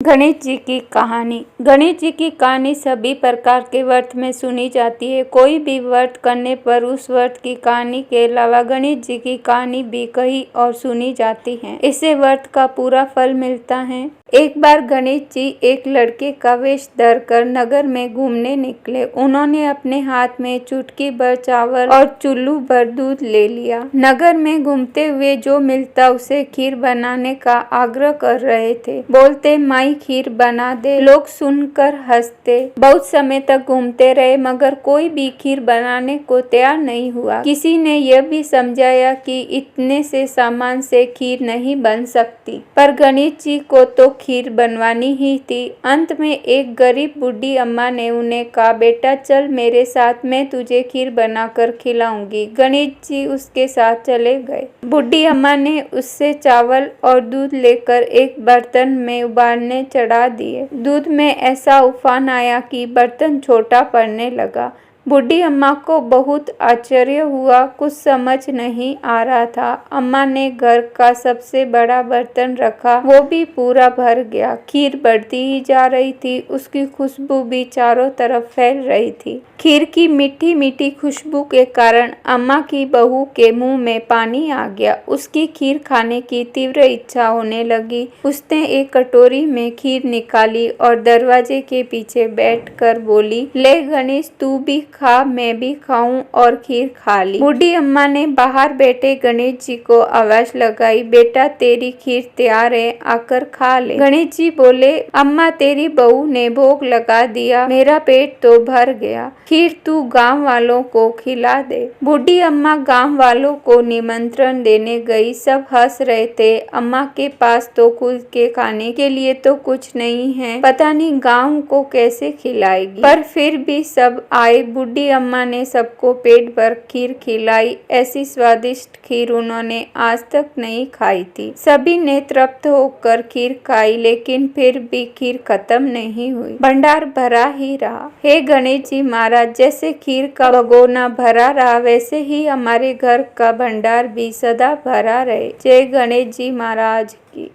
गणेश जी की कहानी। गणेश जी की कहानी सभी प्रकार के व्रत में सुनी जाती है। कोई भी व्रत करने पर उस व्रत की कहानी के अलावा गणेश जी की कहानी भी कही और सुनी जाती है। इससे व्रत का पूरा फल मिलता है। एक बार गणेश जी एक लड़के का वेश धरकर नगर में घूमने निकले। उन्होंने अपने हाथ में चुटकी भर चावल और चुल्लू भर दूध ले लिया। नगर में घूमते हुए जो मिलता उसे खीर बनाने का आग्रह कर रहे थे। बोलते, माई खीर बना दे। लोग सुनकर हंसते। बहुत समय तक घूमते रहे मगर कोई भी खीर बनाने को तैयार नहीं हुआ। किसी ने यह भी समझाया कि इतने से सामान से खीर नहीं बन सकती, पर गणेश जी को तो खीर बनवानी ही थी। अंत में एक गरीब बूढ़ी अम्मा ने उन्हें कहा, बेटा चल मेरे साथ, मैं तुझे खीर बनाकर खिलाऊंगी। गणेश जी उसके साथ चले गए। बूढ़ी अम्मा ने उससे चावल और दूध लेकर एक बर्तन में उबालने चढ़ा दिए। दूध में ऐसा उफान आया कि बर्तन छोटा पड़ने लगा। बूढ़ी अम्मा को बहुत आश्चर्य हुआ, कुछ समझ नहीं आ रहा था। अम्मा ने घर का सबसे बड़ा बर्तन रखा, वो भी पूरा भर गया। खीर बढ़ती ही जा रही थी, उसकी खुशबू भी चारों तरफ फैल रही थी। खीर की मीठी मीठी खुशबू के कारण अम्मा की बहू के मुंह में पानी आ गया। उसकी खीर खाने की तीव्र इच्छा होने लगी। उसने एक कटोरी में खीर निकाली और दरवाजे के पीछे बैठकर बोली, ले गणेश तू भी खा, मैं भी खाऊं, और खीर खा ली। बूढ़ी अम्मा ने बाहर बैठे गणेश जी को आवाज लगाई, बेटा तेरी खीर तैयार है, आकर खा ले। गणेश जी बोले, अम्मा तेरी बहू ने भोग लगा दिया, मेरा पेट तो भर गया, खीर तू गांव वालों को खिला दे। बूढ़ी अम्मा गांव वालों को निमंत्रण देने गई। सब हंस रहे थे। अम्मा के पास तो खुद के खाने के लिए तो कुछ नहीं है, पता नहीं गांव को कैसे खिलाएगी, पर फिर भी सब आए। बूढ़ी अम्मा ने सबको पेट भर खीर खिलाई। ऐसी स्वादिष्ट खीर उन्होंने आज तक नहीं खाई थी। सभी ने तृप्त होकर खीर खाई, लेकिन फिर भी खीर खत्म नहीं हुई, भंडार भरा ही रहा। हे गणेश जी महाराज, जैसे खीर का भगोना भरा रहा, वैसे ही हमारे घर का भंडार भी सदा भरा रहे। जय गणेश जी महाराज की।